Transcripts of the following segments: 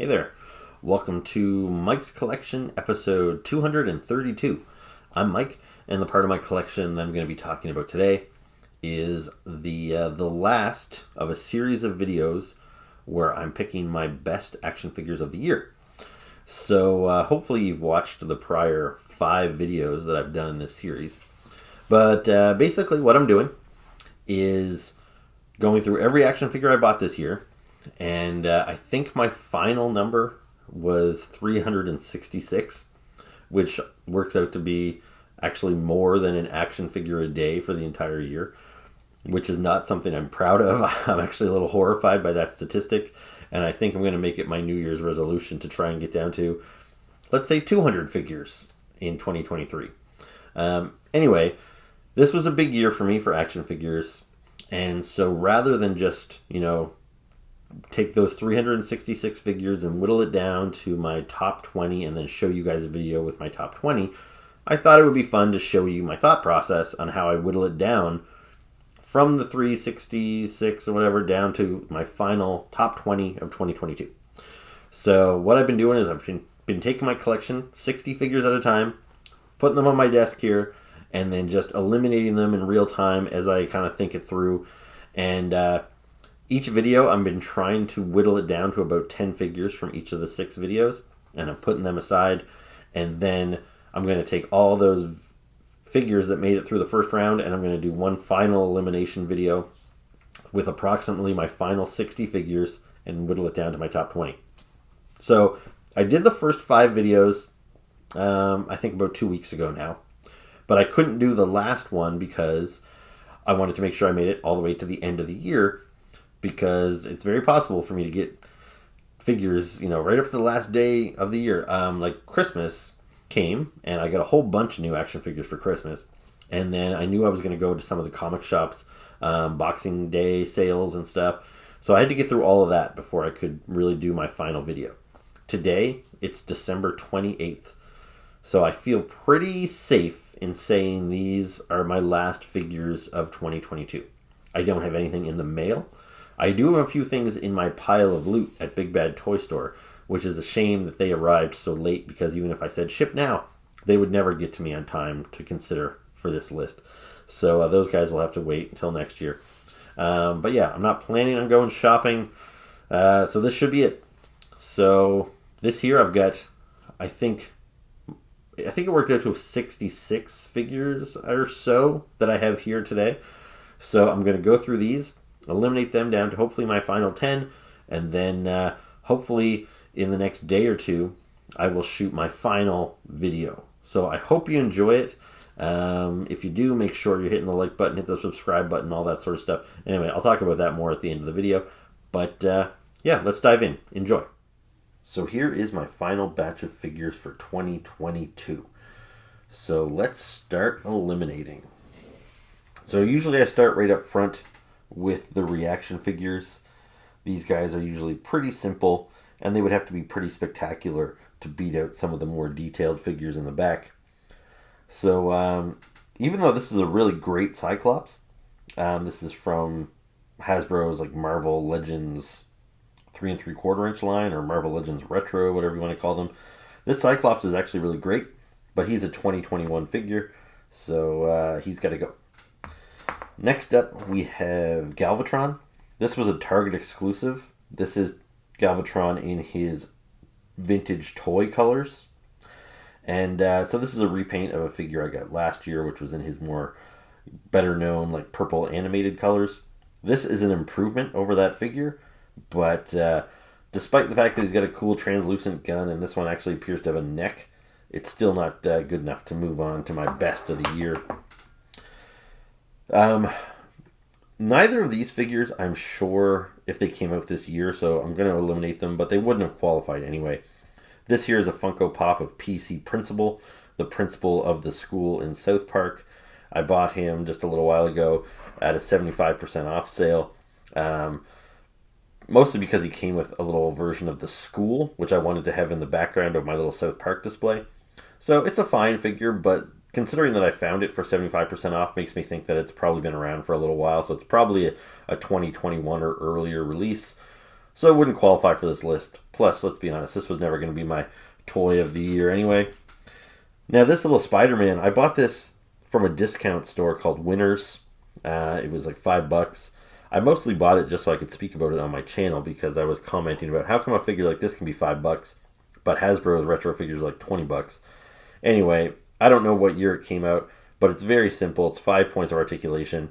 Hey there. Welcome to Mike's Collection, episode 232. I'm Mike, and the part of my collection that I'm going to be talking about today is the last of a series of videos where I'm picking my best action figures of the year. So hopefully you've watched the prior 5 videos that I've done in this series. But basically what I'm doing is going through every action figure I bought this year, and I think my final number was 366, which works out to be actually more than an action figure a day for the entire year, which is not something I'm proud of. I'm actually a little horrified by that statistic, and I think I'm going to make it my New Year's resolution to try and get down to, let's say, 200 figures in 2023. Anyway, this was a big year for me for action figures, and so rather than just, take those 366 figures and whittle it down to my top 20 and then show you guys a video with my top 20, I thought it would be fun to show you my thought process on how I whittle it down from the 366 or whatever down to my final top 20 of 2022. So what I've been doing is I've been taking my collection, 60 figures at a time, putting them on my desk here, and then just eliminating them in real time as I kind of think it through. And each video, I've been trying to whittle it down to about 10 figures from each of the 6 videos, and I'm putting them aside, and then I'm going to take all those figures that made it through the first round, and I'm going to do one final elimination video with approximately my final 60 figures and whittle it down to my top 20. So I did the first 5 videos, I think about 2 weeks ago now, but I couldn't do the last one because I wanted to make sure I made it all the way to the end of the year, because it's very possible for me to get figures, right up to the last day of the year. Like Christmas came, and I got a whole bunch of new action figures for Christmas. And then I knew I was going to go to some of the comic shops, Boxing Day sales and stuff. So I had to get through all of that before I could really do my final video. Today, it's December 28th. So I feel pretty safe in saying these are my last figures of 2022. I don't have anything in the mail. I do have a few things in my pile of loot at Big Bad Toy Store, which is a shame that they arrived so late, because even if I said ship now, they would never get to me on time to consider for this list. So those guys will have to wait until next year. But yeah, I'm not planning on going shopping, so this should be it. So this year I've got, I think it worked out to 66 figures or so that I have here today. So I'm going to go through these, eliminate them down to hopefully my final 10, and then hopefully in the next day or two I will shoot my final video. So I hope you enjoy it. If you do, make sure you're hitting the like button, hit the subscribe button, all that sort of stuff. Anyway, I'll talk about that more at the end of the video, but yeah, let's dive in. Enjoy. So here is my final batch of figures for 2022. So let's start eliminating. So usually I start right up front with the reaction figures. These guys are usually pretty simple, and they would have to be pretty spectacular to beat out some of the more detailed figures in the back. So even though this is a really great Cyclops, this is from Hasbro's like Marvel Legends 3 3/4 inch line, or Marvel Legends Retro, whatever you want to call them. This Cyclops is actually really great, but he's a 2021 figure, so he's got to go. Next up, we have Galvatron. This was a Target exclusive. This is Galvatron in his vintage toy colors. And so this is a repaint of a figure I got last year, which was in his more better known like purple animated colors. This is an improvement over that figure, but despite the fact that he's got a cool translucent gun and this one actually appears to have a neck, it's still not good enough to move on to my best of the year. Neither of these figures, I'm sure, if they came out this year, so I'm going to eliminate them, but they wouldn't have qualified anyway. This here is a Funko Pop of PC Principal, the principal of the school in South Park. I bought him just a little while ago at a 75% off sale, mostly because he came with a little version of the school, which I wanted to have in the background of my little South Park display. So it's a fine figure, but considering that I found it for 75% off makes me think that it's probably been around for a little while, so it's probably a 2021 or earlier release. so it wouldn't qualify for this list. Plus, let's be honest, this was never going to be my toy of the year anyway. Now, this little Spider-Man, I bought this from a discount store called Winners. It was like $5. I mostly bought it just so I could speak about it on my channel because I was commenting about how come a figure like this can be $5, but Hasbro's retro figures are like $20. Anyway, I don't know what year it came out, but it's very simple. It's 5 points of articulation.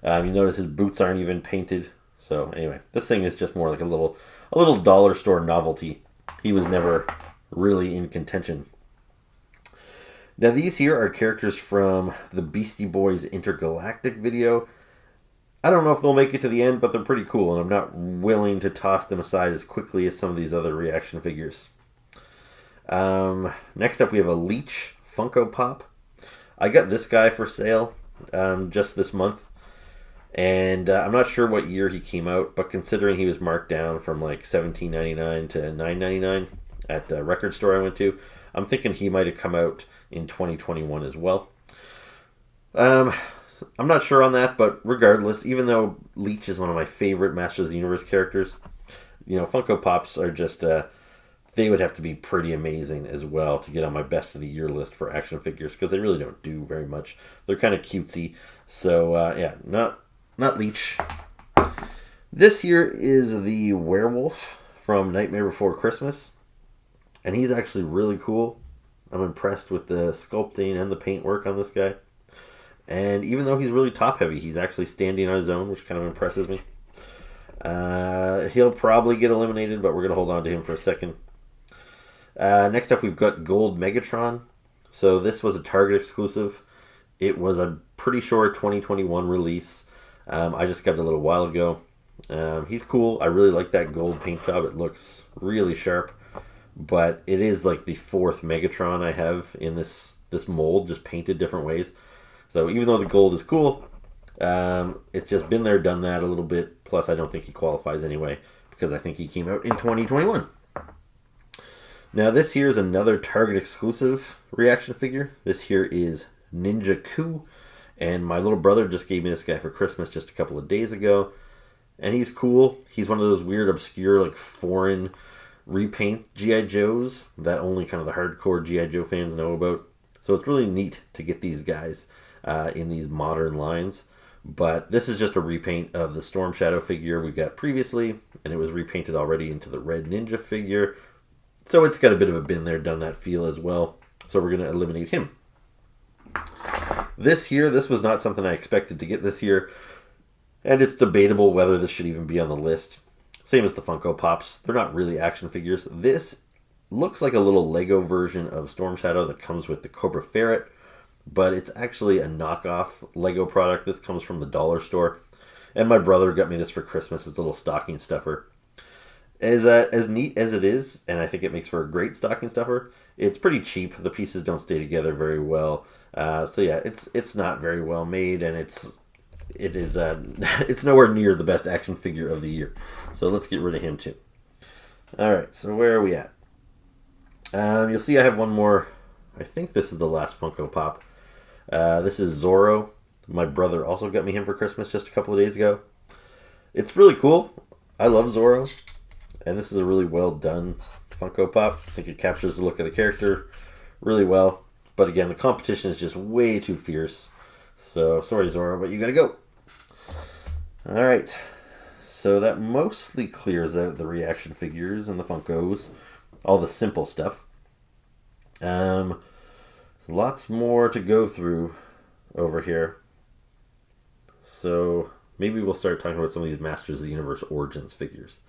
You notice his boots aren't even painted. So anyway, this thing is just more like a little dollar store novelty. He was never really in contention. Now these here are characters from the Beastie Boys Intergalactic video. I don't know if they'll make it to the end, but they're pretty cool, and I'm not willing to toss them aside as quickly as some of these other reaction figures. Next up we have a Leech Funko Pop. I got this guy for sale just this month, and I'm not sure what year he came out, but considering he was marked down from like $17.99 to $9.99 at the record store I went to, I'm thinking he might have come out in 2021 as well. I'm not sure on that, but regardless, even though Leech is one of my favorite Masters of the Universe characters, Funko Pops are just, they would have to be pretty amazing as well to get on my best of the year list for action figures, because they really don't do very much. They're kind of cutesy, so yeah, not Leech. This here is the werewolf from Nightmare Before Christmas, and he's actually really cool. I'm impressed with the sculpting and the paintwork on this guy. And even though he's really top heavy, he's actually standing on his own, which kind of impresses me. He'll probably get eliminated, but we're going to hold on to him for a second. Next up, we've got Gold Megatron. So this was a Target exclusive. It was a pretty short 2021 release. I just got it a little while ago. He's cool. I really like that gold paint job. It looks really sharp. But it is like the fourth Megatron I have in this mold, just painted different ways. So even though the gold is cool, it's just been there, done that a little bit. Plus, I don't think he qualifies anyway, because I think he came out in 2021. Now, this here is another Target exclusive reaction figure. This here is Ninja Ku, and my little brother just gave me this guy for Christmas just a couple of days ago. And he's cool. He's one of those weird, obscure, like foreign repaint G.I. Joes that only kind of the hardcore G.I. Joe fans know about. So it's really neat to get these guys in these modern lines. But this is just a repaint of the Storm Shadow figure we got previously, and it was repainted already into the Red Ninja figure. So it's got a bit of a been there, done that feel as well. So we're going to eliminate him. This was not something I expected to get this year, and it's debatable whether this should even be on the list. Same as the Funko Pops. They're not really action figures. This looks like a little Lego version of Storm Shadow that comes with the Cobra Ferret, but it's actually a knockoff Lego product. This comes from the dollar store, and my brother got me this for Christmas as a little stocking stuffer. As neat as it is, and I think it makes for a great stocking stuffer, it's pretty cheap. The pieces don't stay together very well. So yeah, it's not very well made, and it's nowhere near the best action figure of the year. So let's get rid of him too. Alright, so where are we at? You'll see I have one more. I think this is the last Funko Pop. This is Zorro. My brother also got me him for Christmas just a couple of days ago. It's really cool. I love Zorro. And this is a really well done Funko Pop. I think it captures the look of the character really well. But again, the competition is just way too fierce. So, sorry Zorro, but you gotta go. Alright. So that mostly clears out the reaction figures and the Funkos. All the simple stuff. Lots more to go through over here. So, maybe we'll start talking about some of these Masters of the Universe Origins figures.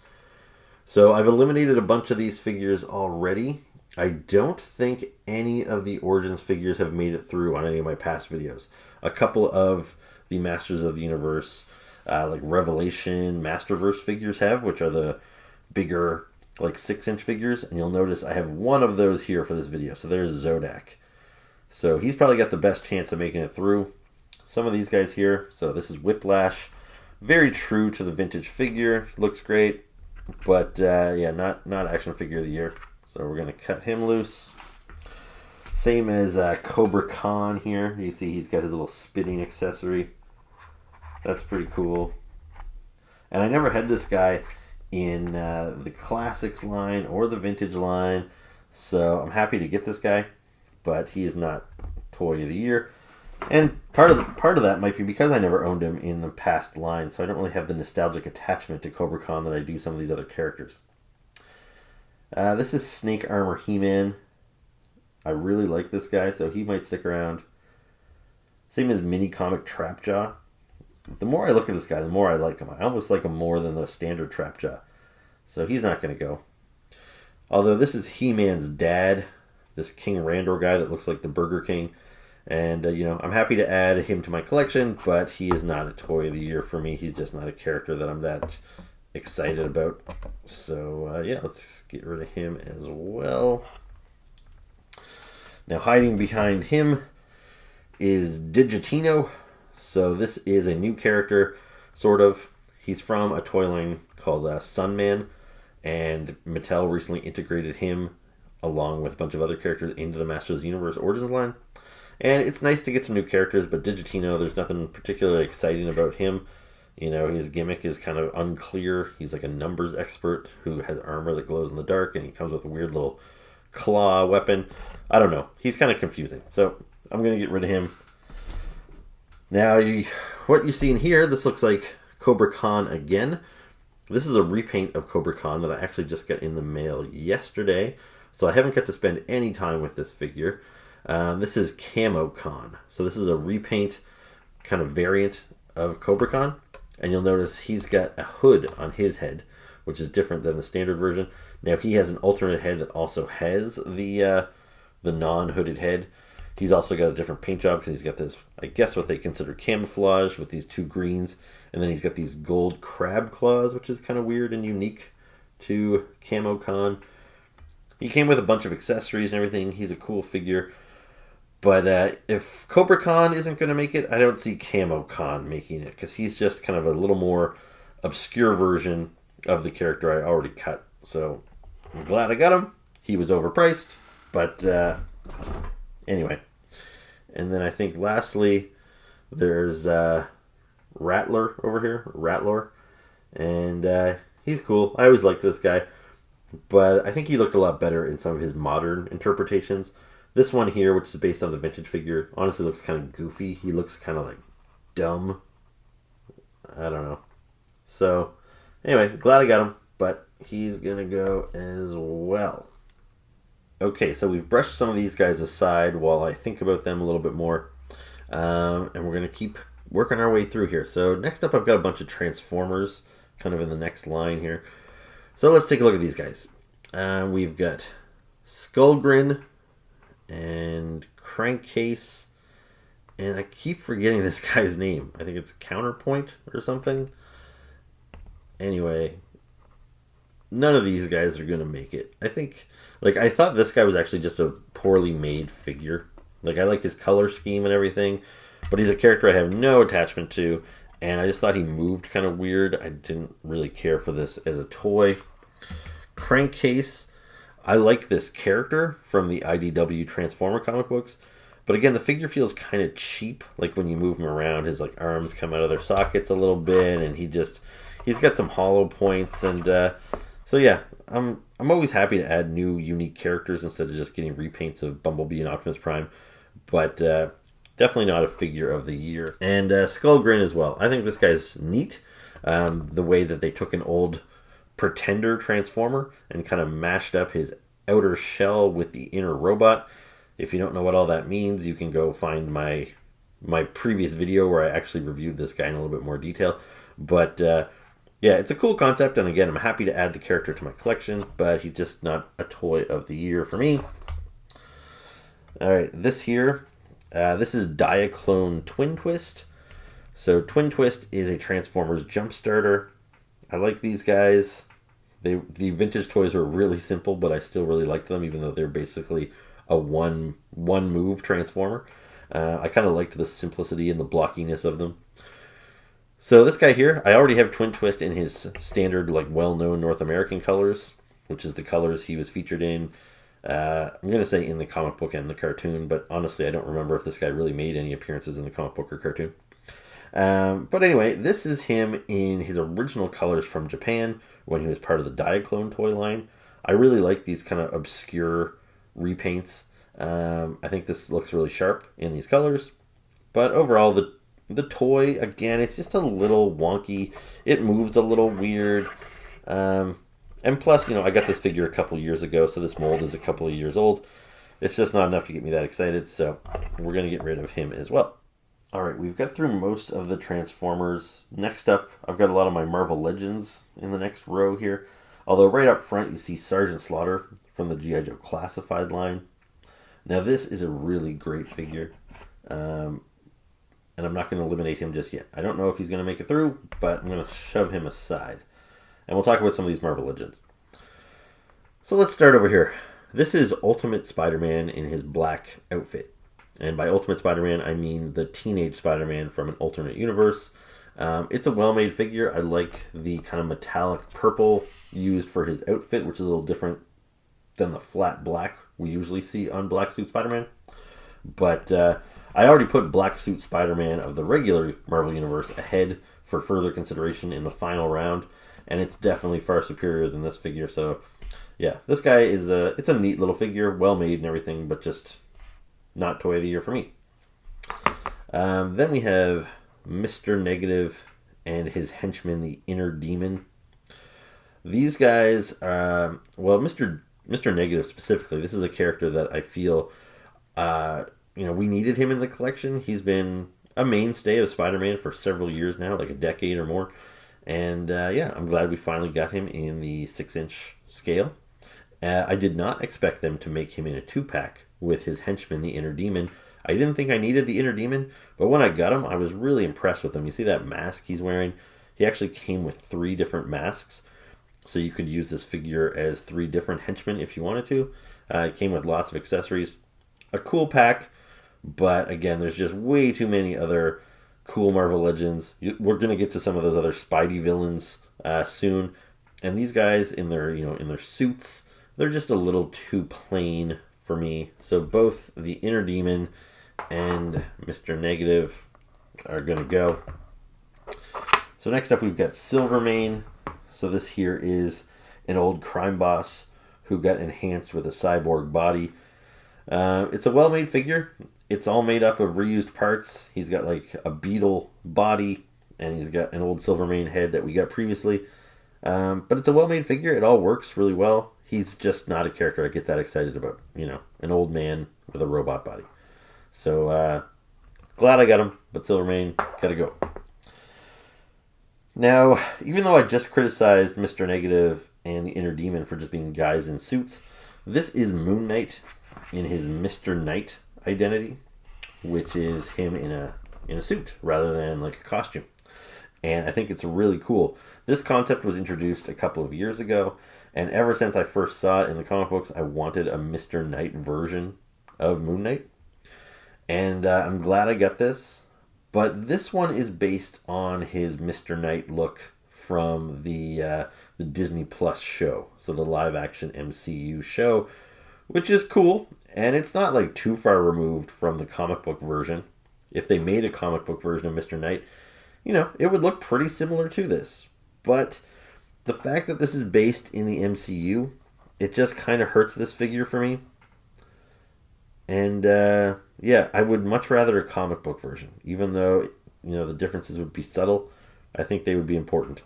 So, I've eliminated a bunch of these figures already. I don't think any of the Origins figures have made it through on any of my past videos. A couple of the Masters of the Universe, like Revelation Masterverse figures have, which are the bigger, like 6-inch figures. And you'll notice I have one of those here for this video. So there's Zodak. So he's probably got the best chance of making it through. Some of these guys here. So this is Whiplash. Very true to the vintage figure. Looks great. But yeah, not action figure of the year. So we're going to cut him loose. Same as Cobra Khan here. You see he's got his little spitting accessory. That's pretty cool. And I never had this guy in the classics line or the vintage line. So I'm happy to get this guy, but he is not toy of the year. And part of that might be because I never owned him in the past line, so I don't really have the nostalgic attachment to Cobra Khan that I do some of these other characters. This is Snake Armor He-Man. I really like this guy, so he might stick around. Same as Mini Comic Trapjaw. The more I look at this guy, the more I like him. I almost like him more than the standard Trapjaw. So he's not going to go. Although this is He-Man's dad, this King Randor guy that looks like the Burger King. And, I'm happy to add him to my collection, but he is not a toy of the year for me. He's just not a character that I'm that excited about. So, let's get rid of him as well. Now, hiding behind him is Digitino. So, this is a new character, sort of. He's from a toy line called Sunman, and Mattel recently integrated him along with a bunch of other characters into the Masters of the Universe Origins line. And it's nice to get some new characters, but Digitino, there's nothing particularly exciting about him. His gimmick is kind of unclear. He's like a numbers expert who has armor that glows in the dark, and he comes with a weird little claw weapon. I don't know. He's kind of confusing. So I'm going to get rid of him. Now, what you see in here, this looks like Cobra Khan again. This is a repaint of Cobra Khan that I actually just got in the mail yesterday. So I haven't got to spend any time with this figure. This is Camo Khan. So this is a repaint kind of variant of Cobra Khan. And you'll notice he's got a hood on his head, which is different than the standard version. Now he has an alternate head that also has the non-hooded head. He's also got a different paint job because he's got this, I guess what they consider camouflage with these two greens. And then he's got these gold crab claws, which is kind of weird and unique to Camo Khan. He came with a bunch of accessories and everything. He's a cool figure. But if Cobra Khan isn't going to make it, I don't see Camo Khan making it, because he's just kind of a little more obscure version of the character I already cut. So I'm glad I got him. He was overpriced, but anyway. And then I think lastly, there's Rattler over here, Rattler, and he's cool. I always liked this guy, but I think he looked a lot better in some of his modern interpretations. This one here, which is based on the vintage figure, honestly looks kind of goofy. He looks kind of like dumb. I don't know. So, anyway, glad I got him, but he's going to go as well. Okay, so we've brushed some of these guys aside while I think about them a little bit more. And we're going to keep working our way through here. So, next up, I've got a bunch of Transformers kind of in the next line here. So, let's take a look at these guys. We've got Skullgrin and Crankcase, and I keep forgetting this guy's name. I think it's Counterpoint or something. Anyway, none of these guys are going to make it. I thought this guy was actually just a poorly made figure. I like his color scheme and everything, but he's a character I have no attachment to, and I just thought he moved kind of weird. I didn't really care for this as a toy. Crankcase, I like this character from the IDW Transformer comic books, but again, the figure feels kind of cheap. When you move him around, his arms come out of their sockets a little bit, and he's got some hollow points, and so yeah, I'm always happy to add new, unique characters instead of just getting repaints of Bumblebee and Optimus Prime, but definitely not a figure of the year. And Skullgrin as well. I think this guy's neat. The way that they took an old Pretender Transformer and kind of mashed up his outer shell with the inner robot. If you don't know what all that means, you can go find my previous video where I actually reviewed this guy in a little bit more detail. But yeah, it's a cool concept, and again, I'm happy to add the character to my collection, but he's just not a toy of the year for me. Alright, this here, this is Diaclone Twin Twist. So Twin Twist is a Transformers jump starter. I like these guys. The vintage toys were really simple, but I still really liked them, even though they're basically a one move Transformer. I kind of liked the simplicity and the blockiness of them. So this guy here, I already have Twin Twist in his standard, well-known North American colors, which is the colors he was featured in. I'm going to say in the comic book and the cartoon, but honestly, I don't remember if this guy really made any appearances in the comic book or cartoon. But anyway, this is him in his original colors from Japan when he was part of the Diaclone toy line. I really like these kind of obscure repaints. I think this looks really sharp in these colors. But overall, the toy, again, it's just a little wonky. It moves a little weird. And plus, I got this figure a couple years ago, so this mold is a couple of years old. It's just not enough to get me that excited, so we're going to get rid of him as well. Alright, we've got through most of the Transformers. Next up, I've got a lot of my Marvel Legends in the next row here. Although right up front, you see Sergeant Slaughter from the G.I. Joe Classified line. Now this is a really great figure. And I'm not going to eliminate him just yet. I don't know if he's going to make it through, but I'm going to shove him aside. And we'll talk about some of these Marvel Legends. So let's start over here. This is Ultimate Spider-Man in his black outfit. And by Ultimate Spider-Man, I mean the teenage Spider-Man from an alternate universe. It's a well-made figure. I like the kind of metallic purple used for his outfit, which is a little different than the flat black we usually see on Black Suit Spider-Man. But I already put Black Suit Spider-Man of the regular Marvel Universe ahead for further consideration in the final round. And it's definitely far superior than this figure. So, yeah, this guy is it's a neat little figure, well-made and everything, but just not Toy of the Year for me. Then we have Mr. Negative and his henchman, the Inner Demon. These guys, Mr. Negative specifically, this is a character that I feel, we needed him in the collection. He's been a mainstay of Spider-Man for several years now, like a decade or more. And I'm glad we finally got him in the 6-inch scale. I did not expect them to make him in a 2-pack with his henchman, the Inner Demon. I didn't think I needed the Inner Demon, but when I got him, I was really impressed with him. You see that mask he's wearing? He actually came with 3 different masks, so you could use this figure as 3 different henchmen if you wanted to. It came with lots of accessories. A cool pack, but again, there's just way too many other cool Marvel Legends. We're going to get to some of those other Spidey villains soon, and these guys in their suits, they're just a little too plain for me. So both the Inner Demon and Mr. Negative are going to go. So next up we've got Silvermane. So this here is an old crime boss who got enhanced with a cyborg body. It's a well-made figure. It's all made up of reused parts. He's got like a beetle body, and he's got an old Silvermane head that we got previously. But it's a well-made figure. It all works really well. He's just not a character I get that excited about. An old man with a robot body. So, glad I got him, but Silvermane, gotta go. Now, even though I just criticized Mr. Negative and the Inner Demon for just being guys in suits, this is Moon Knight in his Mr. Knight identity, which is him in a suit rather than like a costume. And I think it's really cool. This concept was introduced a couple of years ago, and ever since I first saw it in the comic books, I wanted a Mr. Knight version of Moon Knight. And I'm glad I got this. But this one is based on his Mr. Knight look from the Disney Plus show. So the live-action MCU show, which is cool. And it's not like too far removed from the comic book version. If they made a comic book version of Mr. Knight, it would look pretty similar to this. But the fact that this is based in the MCU, it just kind of hurts this figure for me. And I would much rather a comic book version. Even though, the differences would be subtle, I think they would be important.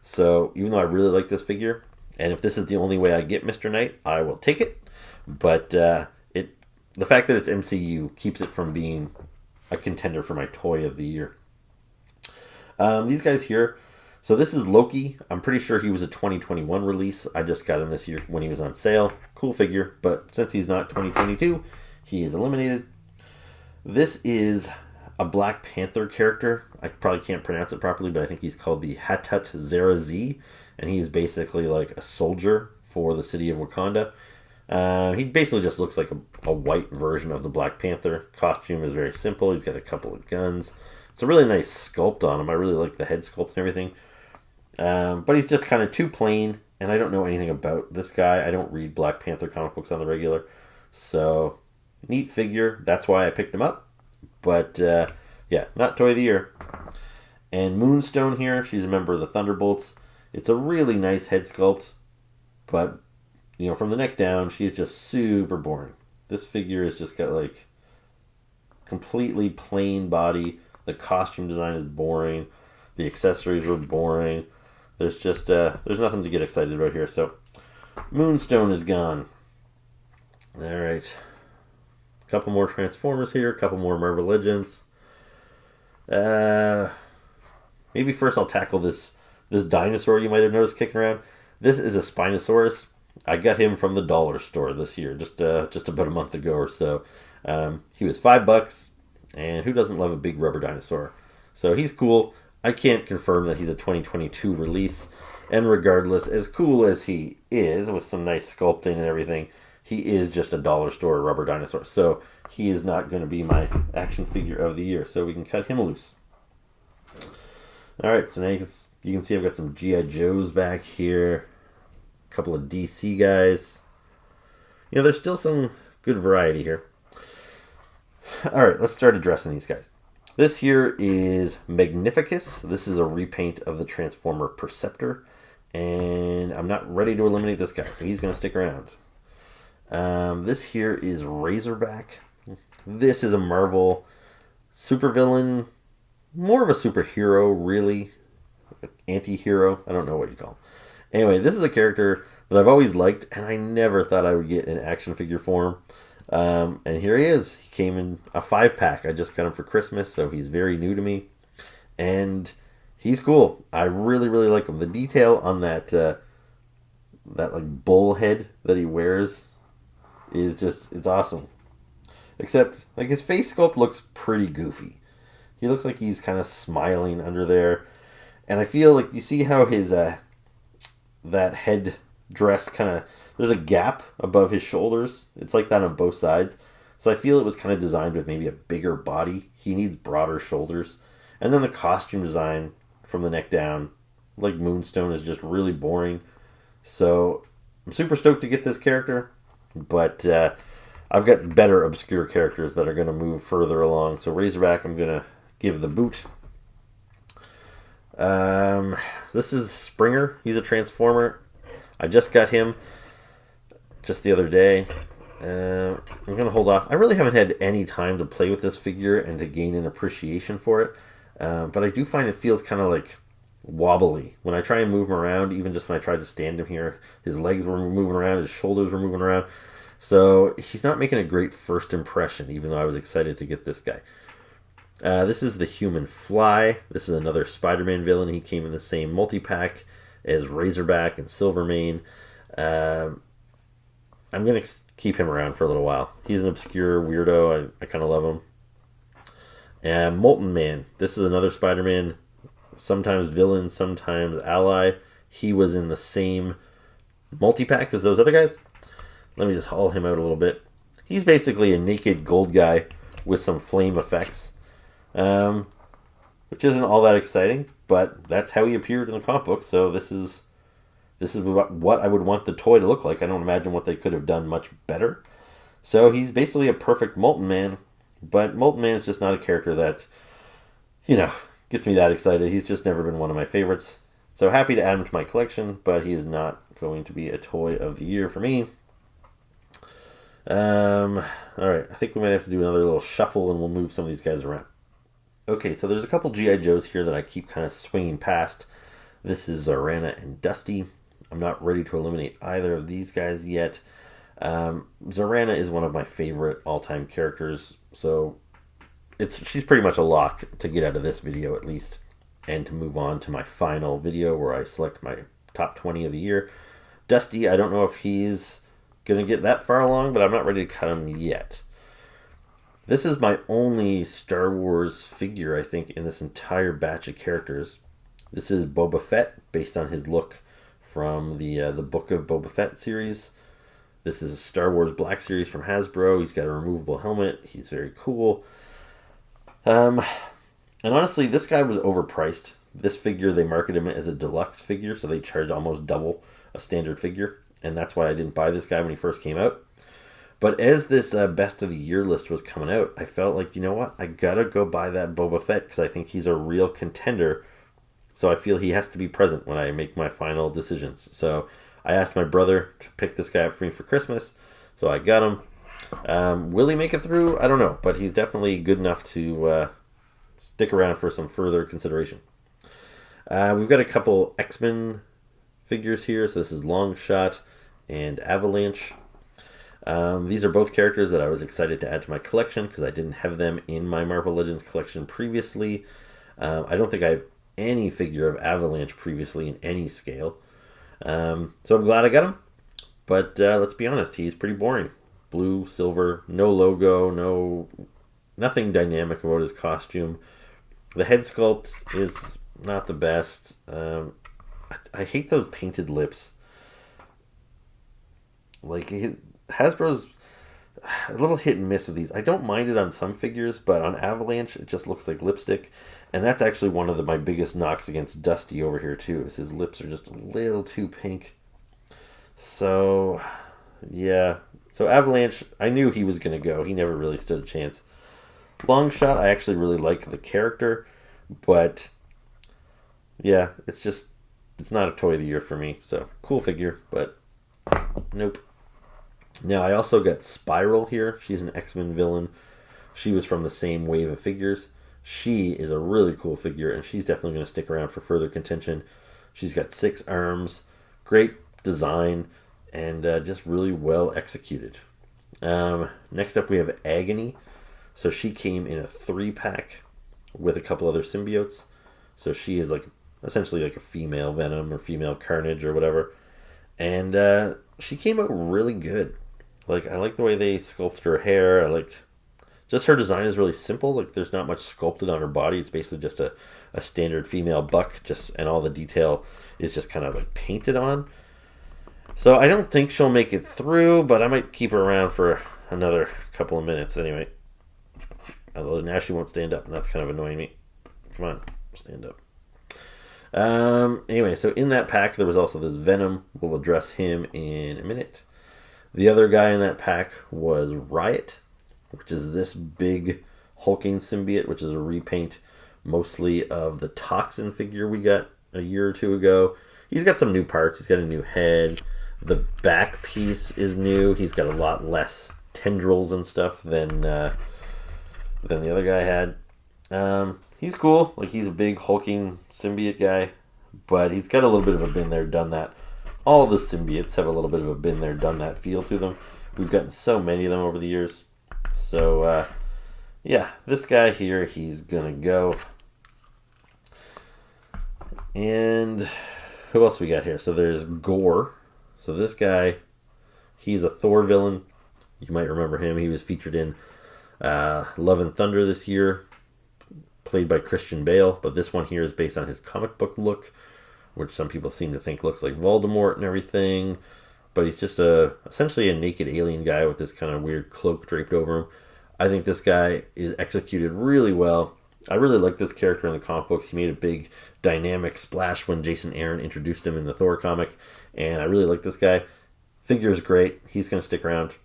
So even though I really like this figure, and if this is the only way I get Mr. Knight, I will take it. But the fact that it's MCU keeps it from being a contender for my Toy of the Year. These guys here, so this is Loki. I'm pretty sure he was a 2021 release. I just got him this year when he was on sale. Cool figure, but since he's not 2022, he is eliminated. This is a Black Panther character. I probably can't pronounce it properly, but I think he's called the Hattat Zerazi, and he's basically like a soldier for the city of Wakanda. He basically just looks like a white version of the Black Panther. Costume is very simple. He's got a couple of guns. It's a really nice sculpt on him. I really like the head sculpt and everything. But he's just kind of too plain, and I don't know anything about this guy. I don't read Black Panther comic books on the regular. So, neat figure. That's why I picked him up. But, not Toy of the Year. And Moonstone here, she's a member of the Thunderbolts. It's a really nice head sculpt, but, from the neck down, she's just super boring. This figure has just got, like, completely plain body. The costume design is boring. The accessories were boring. There's just, there's nothing to get excited about here. So, Moonstone is gone. Alright. A couple more Transformers here. A couple more Marvel Legends. Maybe first I'll tackle this dinosaur you might have noticed kicking around. This is a Spinosaurus. I got him from the dollar store this year, just about a month ago or so. He was $5, and who doesn't love a big rubber dinosaur? So he's cool. I can't confirm that he's a 2022 release, and regardless, as cool as he is, with some nice sculpting and everything, he is just a dollar store rubber dinosaur. So he is not going to be my action figure of the year, so we can cut him loose. Alright, so now you can see I've got some G.I. Joes back here. A couple of DC guys. There's still some good variety here. Alright, let's start addressing these guys. This here is Magnificus. This is a repaint of the Transformer Perceptor. And I'm not ready to eliminate this guy, so he's going to stick around. This here is Razorback. This is a Marvel supervillain. More of a superhero, really. Anti-hero. I don't know what you call him. Anyway, this is a character that I've always liked, and I never thought I would get in action figure form. And here he is. He came in a 5-pack. I just got him for Christmas, so he's very new to me. And he's cool. I really, really like him. The detail on that like bull head that he wears is just, it's awesome. Except, like, his face sculpt looks pretty goofy. He looks like he's kind of smiling under there. And I feel like, you see how his, that head dress kind of, there's a gap above his shoulders. It's like that on both sides. So I feel it was kind of designed with maybe a bigger body. He needs broader shoulders. And then the costume design from the neck down, like Moonstone, is just really boring. So I'm super stoked to get this character. But I've got better obscure characters that are going to move further along. So Razorback, I'm going to give the boot. This is Springer. He's a Transformer. I just got him just the other day. I'm going to hold off. I really haven't had any time to play with this figure and to gain an appreciation for it. But I do find it feels kind of like wobbly. When I try and move him around, even just when I tried to stand him here, his legs were moving around, his shoulders were moving around. So he's not making a great first impression, even though I was excited to get this guy. This is the Human Fly. This is another Spider-Man villain. He came in the same multi-pack as Razorback and Silvermane. I'm going to keep him around for a little while. He's an obscure weirdo. I kind of love him. And Molten Man. This is another Spider-Man, sometimes villain, sometimes ally. He was in the same multi-pack as those other guys. Let me just haul him out a little bit. He's basically a naked gold guy with some flame effects. Which isn't all that exciting, but that's how he appeared in the comic book, so this is what I would want the toy to look like. I don't imagine what they could have done much better. So he's basically a perfect Molten Man, but Molten Man is just not a character that, gets me that excited. He's just never been one of my favorites. So happy to add him to my collection, but he is not going to be a toy of the year for me. Alright, I think we might have to do another little shuffle and we'll move some of these guys around. Okay, so there's a couple G.I. Joes here that I keep kind of swinging past. This is Zarana and Dusty. I'm not ready to eliminate either of these guys yet. Zarana is one of my favorite all-time characters, so she's pretty much a lock to get out of this video at least, and to move on to my final video where I select my top 20 of the year. Dusty, I don't know if he's going to get that far along, but I'm not ready to cut him yet. This is my only Star Wars figure, I think, in this entire batch of characters. This is Boba Fett, based on his look from the Book of Boba Fett series. This is a Star Wars Black Series from Hasbro. He's got a removable helmet. He's very cool. And honestly, this guy was overpriced. This figure, they market him as a deluxe figure, so they charge almost double a standard figure. And that's why I didn't buy this guy when he first came out. But as this best of the year list was coming out, I felt like, you know what? I gotta go buy that Boba Fett because I think he's a real contender. So I feel he has to be present when I make my final decisions. So I asked my brother to pick this guy up for me for Christmas. So I got him. Will he make it through? I don't know. But he's definitely good enough to stick around for some further consideration. We've got a couple X-Men figures here. So this is Longshot and Avalanche. These are both characters that I was excited to add to my collection because I didn't have them in my Marvel Legends collection previously. I don't think I have any figure of Avalanche previously in any scale. So I'm glad I got him. But let's be honest, he's pretty boring. Blue, silver, no logo, nothing dynamic about his costume. The head sculpt is not the best. I hate those painted lips. Like, Hasbro's a little hit and miss with these. I don't mind it on some figures, but on Avalanche, it just looks like lipstick. And that's actually one of my biggest knocks against Dusty over here, too, is his lips are just a little too pink. So, yeah. So Avalanche, I knew he was going to go. He never really stood a chance. Longshot, I actually really like the character, but, yeah, it's not a toy of the year for me. So, cool figure, but nope. Now, I also got Spiral here. She's an X-Men villain. She was from the same wave of figures. She is a really cool figure, and she's definitely going to stick around for further contention. She's got 6 arms, great design, and just really well executed. Next up, we have Agony. So she came in a 3-pack with a couple other symbiotes. So she is essentially like a female Venom or female Carnage or whatever. And she came out really good. I like the way they sculpted her hair. Just her design is really simple. There's not much sculpted on her body. It's basically just a standard female buck, and all the detail is just kind of painted on. So I don't think she'll make it through, but I might keep her around for another couple of minutes anyway. Although now she won't stand up, and that's kind of annoying me. Come on, stand up. Anyway, so in that pack, there was also this Venom. We'll address him in a minute. The other guy in that pack was Riot, which is this big hulking symbiote, which is a repaint mostly of the Toxin figure we got a year or two ago. He's got some new parts. He's got a new head. The back piece is new. He's got a lot less tendrils and stuff than the other guy had. He's cool. He's a big hulking symbiote guy, but he's got a little bit of a been there, done that. All the symbiotes have a little bit of a been there, done that feel to them. We've gotten so many of them over the years. So, yeah, this guy here, he's gonna go. And who else we got here? So there's Gore. So this guy, he's a Thor villain. You might remember him. He was featured in Love and Thunder this year, played by Christian Bale. But this one here is based on his comic book look, which some people seem to think looks like Voldemort and everything. But he's just essentially a naked alien guy with this kind of weird cloak draped over him. I think this guy is executed really well. I really like this character in the comic books. He made a big dynamic splash when Jason Aaron introduced him in the Thor comic. And I really like this guy. Figure is great. He's going to stick around.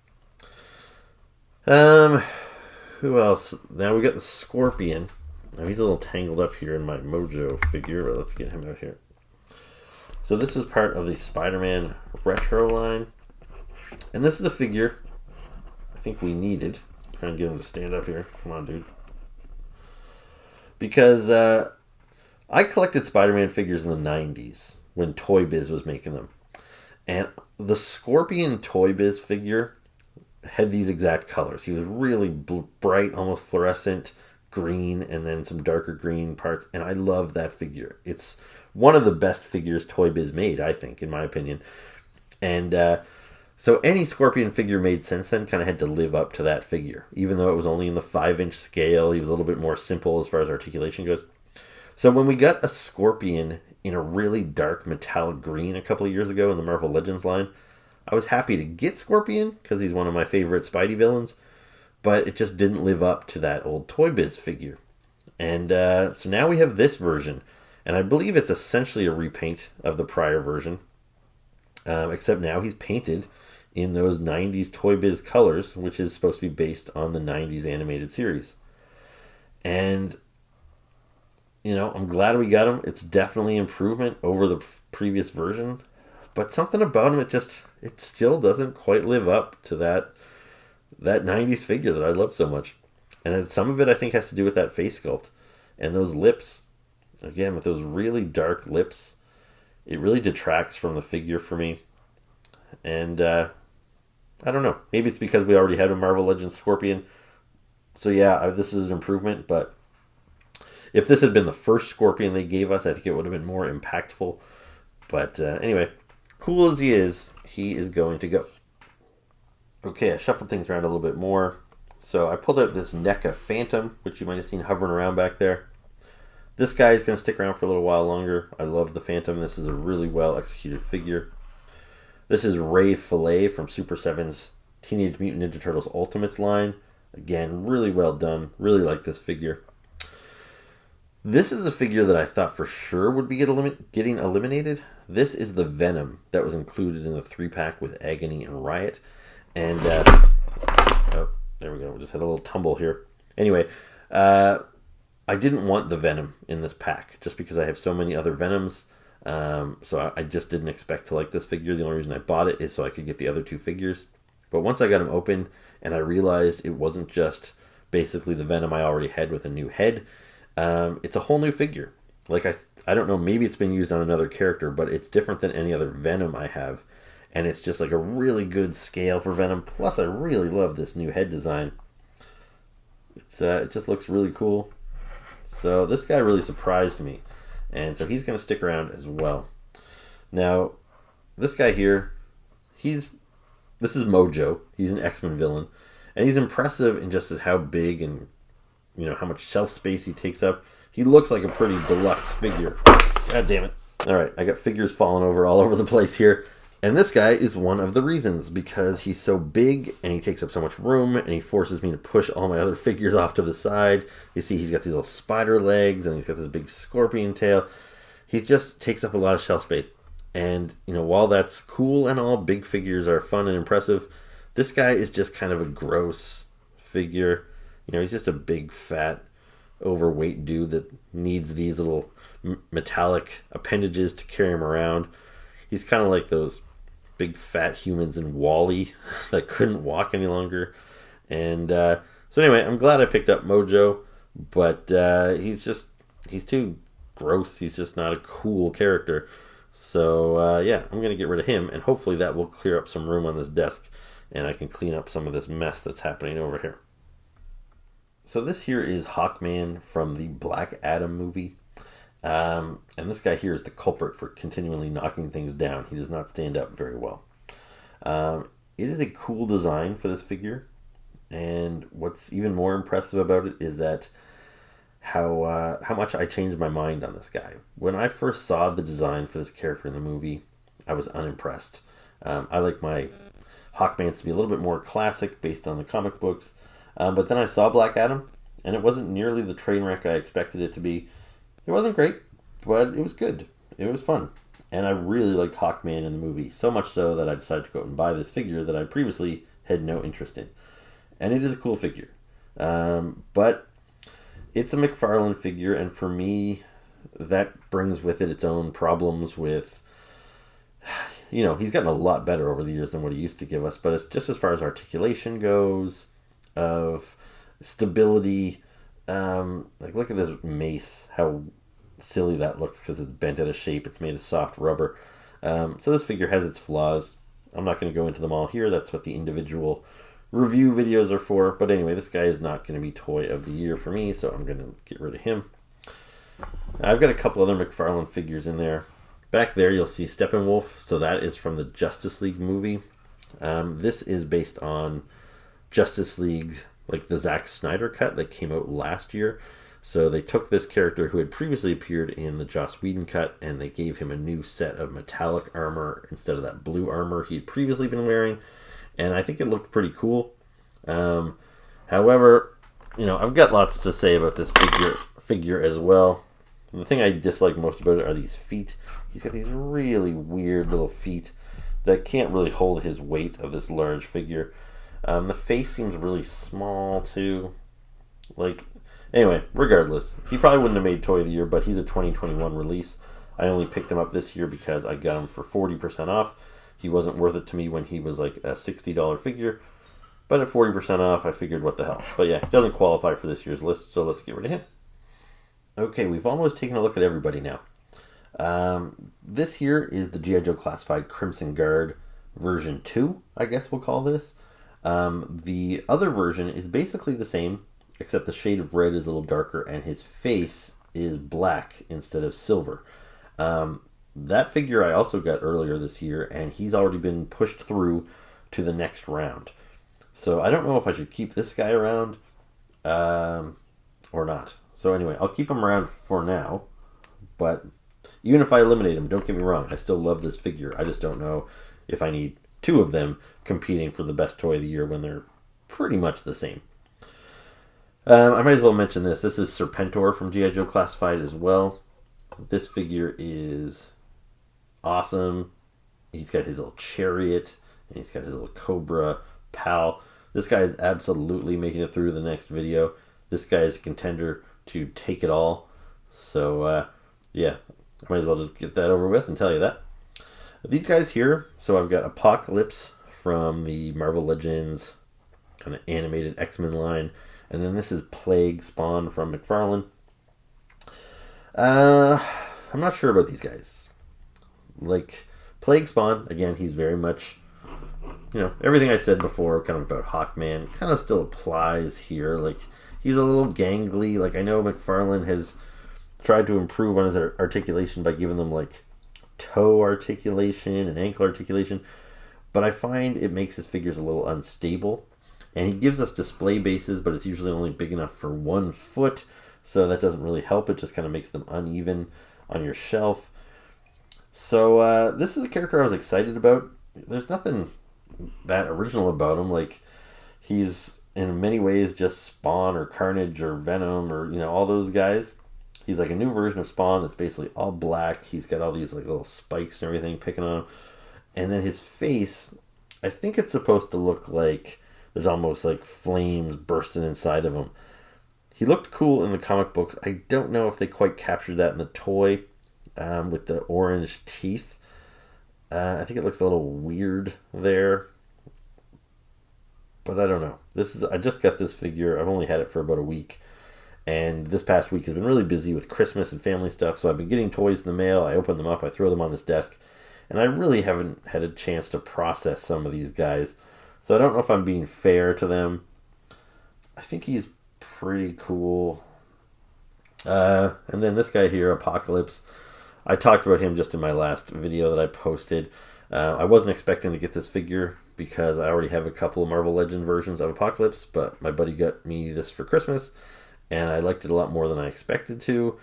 Who else? Now we got the Scorpion. Now he's a little tangled up here in my Mojo figure, but let's get him out here. So this was part of the Spider-Man Retro line. And this is a figure I think we needed. I'm trying to get him to stand up here. Come on, dude. Because I collected Spider-Man figures in the 90s when Toy Biz was making them. And the Scorpion Toy Biz figure had these exact colors. He was really bright, almost fluorescent green, and then some darker green parts. And I love that figure. It's one of the best figures Toy Biz made, I think, in my opinion. And so any Scorpion figure made since then kind of had to live up to that figure. Even though it was only in the 5-inch scale, he was a little bit more simple as far as articulation goes. So when we got a Scorpion in a really dark metallic green a couple of years ago in the Marvel Legends line, I was happy to get Scorpion because he's one of my favorite Spidey villains, but it just didn't live up to that old Toy Biz figure. And so now we have this version, and I believe it's essentially a repaint of the prior version, except now he's painted in those 90s Toy Biz colors, which is supposed to be based on the 90s animated series. And, I'm glad we got him. It's definitely improvement over the previous version. But something about him, it still doesn't quite live up to that 90s figure that I love so much. And some of it, I think, has to do with that face sculpt. And those lips, again, with those really dark lips, it really detracts from the figure for me. And I don't know. Maybe it's because we already had a Marvel Legends Scorpion. So yeah, this is an improvement. But if this had been the first Scorpion they gave us, I think it would have been more impactful. But anyway, cool as he is going to go. Okay, I shuffled things around a little bit more. So I pulled out this NECA Phantom, which you might have seen hovering around back there. This guy is going to stick around for a little while longer. I love the Phantom. This is a really well executed figure. This is Ray Fillet from Super 7's Teenage Mutant Ninja Turtles Ultimates line. Again, really well done. Really like this figure. This is a figure that I thought for sure would be getting eliminated. This is the Venom that was included in the 3-pack with Agony and Riot. And, there we go. We just had a little tumble here. Anyway, I didn't want the Venom in this pack just because I have so many other Venoms. So I just didn't expect to like this figure. The only reason I bought it is so I could get the other 2 figures. But once I got them open and I realized it wasn't just basically the Venom I already had with a new head, it's a whole new figure. Like, I don't know, maybe it's been used on another character, but it's different than any other Venom I have. And it's just like a really good scale for Venom. Plus, I really love this new head design. It just looks really cool. So this guy really surprised me. And so he's going to stick around as well. Now, this guy here, this is Mojo. He's an X-Men villain. And he's impressive in just how big and, how much shelf space he takes up. He looks like a pretty deluxe figure. God damn it. All right, I got figures falling over all over the place here. And this guy is one of the reasons, because he's so big and he takes up so much room and he forces me to push all my other figures off to the side. You see he's got these little spider legs and he's got this big scorpion tail. He just takes up a lot of shelf space. And, while that's cool and all, big figures are fun and impressive, this guy is just kind of a gross figure. He's just a big, fat, overweight dude that needs these little metallic appendages to carry him around. He's kind of like those big fat humans in Wall-E that couldn't walk any longer. And so anyway, I'm glad I picked up Mojo, but he's too gross. He's just not a cool character. So yeah, I'm going to get rid of him, and hopefully that will clear up some room on this desk and I can clean up some of this mess that's happening over here. So this here is Hawkman from the Black Adam movie. And this guy here is the culprit for continually knocking things down. He does not stand up very well. It is a cool design for this figure. And what's even more impressive about it is that how much I changed my mind on this guy. When I first saw the design for this character in the movie, I was unimpressed. I like my Hawkmans to be a little bit more classic based on the comic books. But then I saw Black Adam, and it wasn't nearly the train wreck I expected it to be. It wasn't great, but it was good. It was fun. And I really liked Hawkman in the movie, so much so that I decided to go out and buy this figure that I previously had no interest in. And it is a cool figure. But it's a McFarland figure, and for me, that brings with it its own problems with... he's gotten a lot better over the years than what he used to give us, but it's just as far as articulation goes, of stability... look at this mace, how silly that looks because it's bent out of shape. It's made of soft rubber. So this figure has its flaws. I'm not going to go into them all here. That's what the individual review videos are for. But anyway, this guy is not going to be Toy of the Year for me, so I'm going to get rid of him. I've got a couple other McFarlane figures in there. Back there you'll see Steppenwolf. So that is from the Justice League movie. This is based on Justice League, like the Zack Snyder cut that came out last year. So they took this character who had previously appeared in the Joss Whedon cut, and they gave him a new set of metallic armor instead of that blue armor he'd previously been wearing. And I think it looked pretty cool. However, I've got lots to say about this figure as well. And the thing I dislike most about it are these feet. He's got these really weird little feet that can't really hold his weight of this large figure. The face seems really small too. Like, anyway, regardless, he probably wouldn't have made Toy of the Year, but he's a 2021 release. I only picked him up this year because I got him for 40% off. He wasn't worth it to me when he was like a $60 figure, but at 40% off, I figured what the hell. But yeah, he doesn't qualify for this year's list, so let's get rid of him. Okay, we've almost taken a look at everybody now. This here is the G.I. Joe Classified Crimson Guard version 2, I guess we'll call this. The other version is basically the same, except the shade of red is a little darker and his face is black instead of silver. That figure I also got earlier this year, and he's already been pushed through to the next round. So I don't know if I should keep this guy around or not. So anyway, I'll keep him around for now, but even if I eliminate him, don't get me wrong, I still love this figure. I just don't know if I need two of them competing for the best toy of the year when they're pretty much the same. I might as well mention this. This is Serpentor from G.I. Joe Classified as well. This figure is awesome. He's got his little chariot, and he's got his little cobra pal. This guy is absolutely making it through the next video. This guy is a contender to take it all. So, yeah, I might as well just get that over with and tell you that. These guys here, so I've got Apocalypse from the Marvel Legends kind of animated X-Men line. And then this is Plague Spawn from McFarland. I'm not sure about these guys. Like, Plague Spawn, again, he's very much, everything I said before kind of about Hawkman kind of still applies here. Like, he's a little gangly. Like, I know McFarlane has tried to improve on his articulation by giving them, like, toe articulation and ankle articulation. But I find it makes his figures a little unstable. And he gives us display bases, but it's usually only big enough for 1 foot. So that doesn't really help. It just kind of makes them uneven on your shelf. So this is a character I was excited about. There's nothing that original about him. Like, he's in many ways just Spawn or Carnage or Venom or, all those guys. He's like a new version of Spawn that's basically all black. He's got all these like little spikes and everything picking on him. And then his face, I think it's supposed to look like there's almost like flames bursting inside of him. He looked cool in the comic books. I don't know if they quite captured that in the toy with the orange teeth. I think it looks a little weird there. But I don't know. I just got this figure. I've only had it for about a week. And this past week has been really busy with Christmas and family stuff. So I've been getting toys in the mail. I open them up. I throw them on this desk. And I really haven't had a chance to process some of these guys. So I don't know if I'm being fair to them. I think he's pretty cool. And then this guy here, Apocalypse. I talked about him just in my last video that I posted. I wasn't expecting to get this figure because I already have a couple of Marvel Legends versions of Apocalypse, but my buddy got me this for Christmas, and I liked it a lot more than I expected to.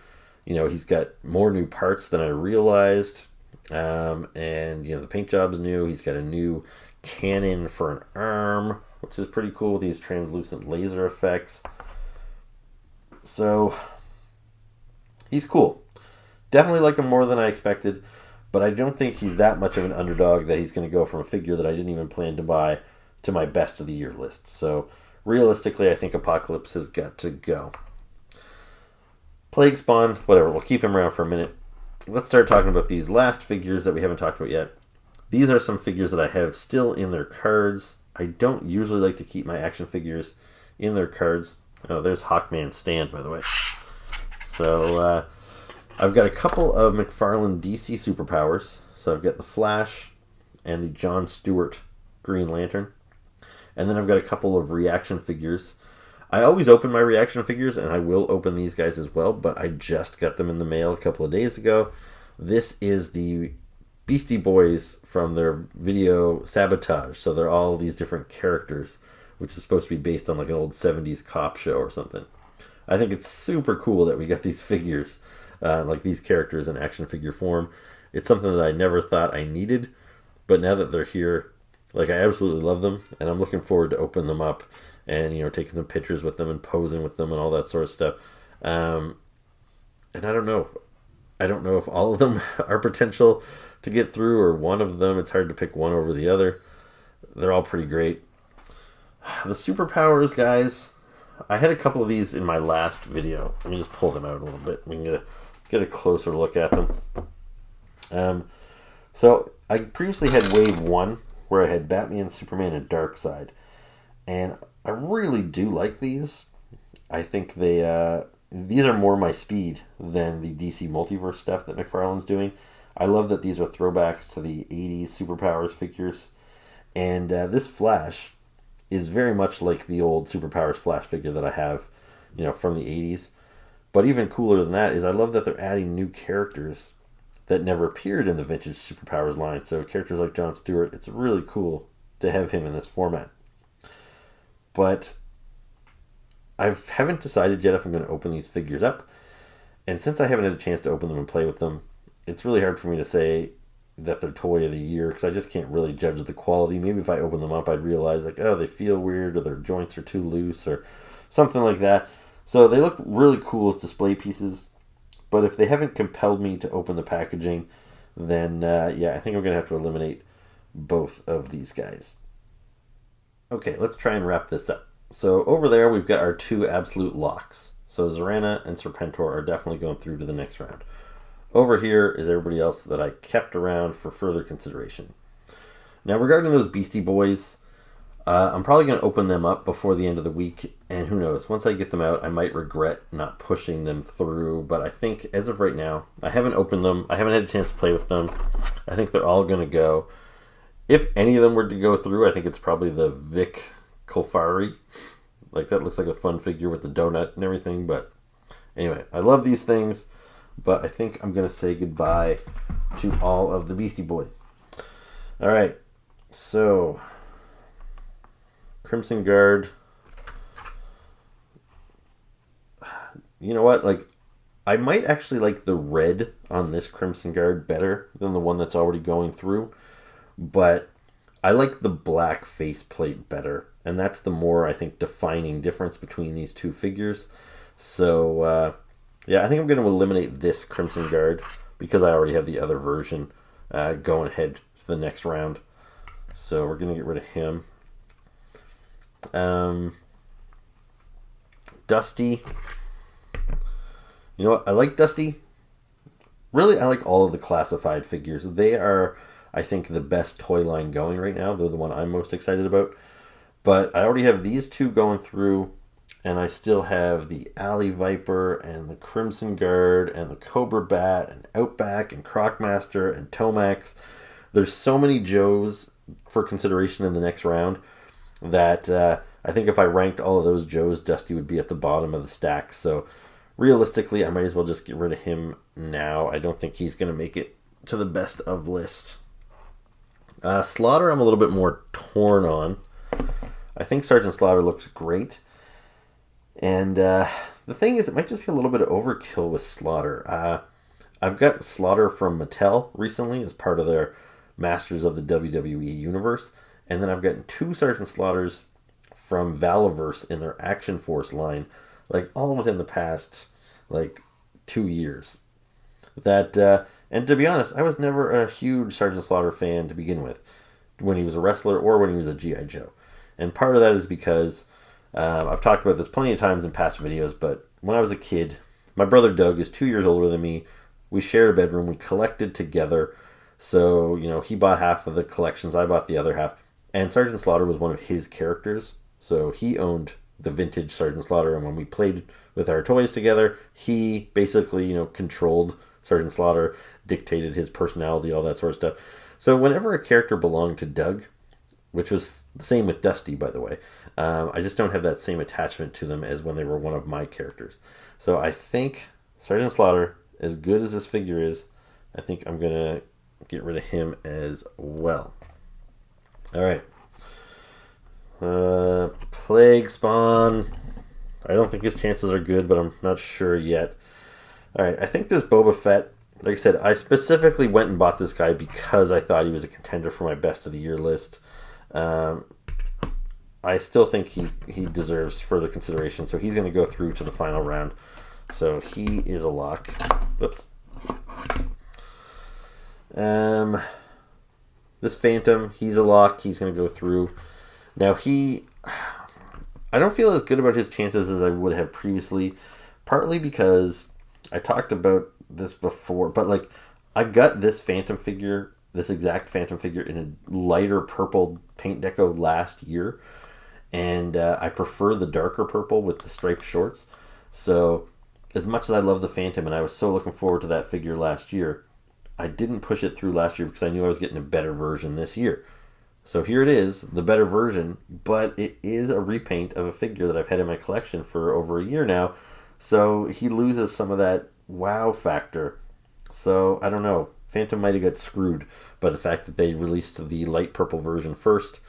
He's got more new parts than I realized, and the paint job's new. He's got a new cannon for an arm, which is pretty cool with these translucent laser effects. So he's cool. Definitely like him more than I expected, but I don't think he's that much of an underdog that he's going to go from a figure that I didn't even plan to buy to my best of the year list. So realistically, I think Apocalypse has got to go. Plague Spawn, whatever, we'll keep him around for a minute. Let's start talking about these last figures that we haven't talked about yet. These are some figures that I have still in their cards. I don't usually like to keep my action figures in their cards. Oh, there's Hawkman Stand, by the way. So, I've got a couple of McFarland DC superpowers. So I've got the Flash and the John Stewart Green Lantern. And then I've got a couple of reaction figures. I always open my reaction figures, and I will open these guys as well, but I just got them in the mail a couple of days ago. This is the Beastie Boys from their video Sabotage. So they're all these different characters, which is supposed to be based on like an old 70s cop show or something. I think it's super cool that we got these figures, like these characters in action figure form. It's something that I never thought I needed, but now that they're here, like, I absolutely love them, and I'm looking forward to opening them up and, taking some pictures with them and posing with them and all that sort of stuff. And I don't know if all of them are potential to get through, or one of them. It's hard to pick one over the other. They're all pretty great. The superpowers, guys, I had a couple of these in my last video. Let me just pull them out a little bit. We can get a closer look at them. So I previously had Wave 1, where I had Batman, Superman, and Darkseid. And I really do like these. I think these are more my speed than the DC Multiverse stuff that McFarland's doing. I love that these are throwbacks to the 80s Superpowers figures. And this Flash is very much like the old Superpowers Flash figure that I have, from the 80s. But even cooler than that is I love that they're adding new characters that never appeared in the vintage Superpowers line. So characters like Jon Stewart, it's really cool to have him in this format. But I haven't decided yet if I'm going to open these figures up. And since I haven't had a chance to open them and play with them, it's really hard for me to say that they're toy of the year, because I just can't really judge the quality. Maybe if I open them up, I'd realize, they feel weird, or their joints are too loose, or something like that. So they look really cool as display pieces. But if they haven't compelled me to open the packaging, then I think I'm going to have to eliminate both of these guys. Okay, let's try and wrap this up. So over there, we've got our two absolute locks. So Zarana and Serpentor are definitely going through to the next round. Over here is everybody else that I kept around for further consideration. Now, regarding those Beastie Boys, I'm probably going to open them up before the end of the week, and who knows, once I get them out, I might regret not pushing them through, but I think, as of right now, I haven't opened them, I haven't had a chance to play with them. I think they're all going to go. If any of them were to go through, I think it's probably the Vic Kolfari. Like, that looks like a fun figure with the donut and everything, but anyway, I love these things, but I think I'm going to say goodbye to all of the Beastie Boys. Alright, so Crimson Guard. You know what? I might actually like the red on this Crimson Guard better than the one that's already going through. But I like the black faceplate better. And that's the more, I think, defining difference between these two figures. So, I think I'm going to eliminate this Crimson Guard because I already have the other version going ahead to the next round. So we're going to get rid of him. Dusty. You know what? I like Dusty. Really, I like all of the classified figures. They are, I think, the best toy line going right now. They're the one I'm most excited about. But I already have these two going through, and I still have the Alley Viper and the Crimson Guard and the Cobra Bat and Outback and Crocmaster and Tomax. There's so many Joes for consideration in the next round that I think if I ranked all of those Joes, Dusty would be at the bottom of the stack. So realistically, I might as well just get rid of him now. I don't think he's going to make it to the best of list. Slaughter, I'm a little bit more torn on. I think Sergeant Slaughter looks great. And the thing is, it might just be a little bit of overkill with Slaughter. I've got Slaughter from Mattel recently as part of their Masters of the WWE Universe. And then I've gotten two Sergeant Slaughters from Valaverse in their Action Force line, all within the past 2 years. And to be honest, I was never a huge Sergeant Slaughter fan to begin with, when he was a wrestler or when he was a G.I. Joe. And part of that is because I've talked about this plenty of times in past videos, but when I was a kid, my brother Doug is 2 years older than me. We shared a bedroom. We collected together. So, he bought half of the collections. I bought the other half. And Sergeant Slaughter was one of his characters. So he owned the vintage Sergeant Slaughter. And when we played with our toys together, he basically, controlled Sergeant Slaughter, dictated his personality, all that sort of stuff. So whenever a character belonged to Doug, which was the same with Dusty, by the way, I just don't have that same attachment to them as when they were one of my characters. So I think Sergeant Slaughter, as good as this figure is, I think I'm going to get rid of him as well. All right. Plague Spawn. I don't think his chances are good, but I'm not sure yet. All right, I think this Boba Fett, like I said, I specifically went and bought this guy because I thought he was a contender for my best of the year list. I still think he deserves further consideration, so he's going to go through to the final round. So he is a lock. Oops. This Phantom, he's a lock. He's going to go through. Now, I don't feel as good about his chances as I would have previously, partly because I talked about this before, but like, I got this Phantom figure, this exact Phantom figure, in a lighter purple paint deco last year, and I prefer the darker purple with the striped shorts. So, as much as I love the Phantom, and I was so looking forward to that figure last year, I didn't push it through last year because I knew I was getting a better version this year. So here it is, the better version, but it is a repaint of a figure that I've had in my collection for over a year now. So he loses some of that wow factor. So I don't know. Phantom might have got screwed by the fact that they released the light purple version first.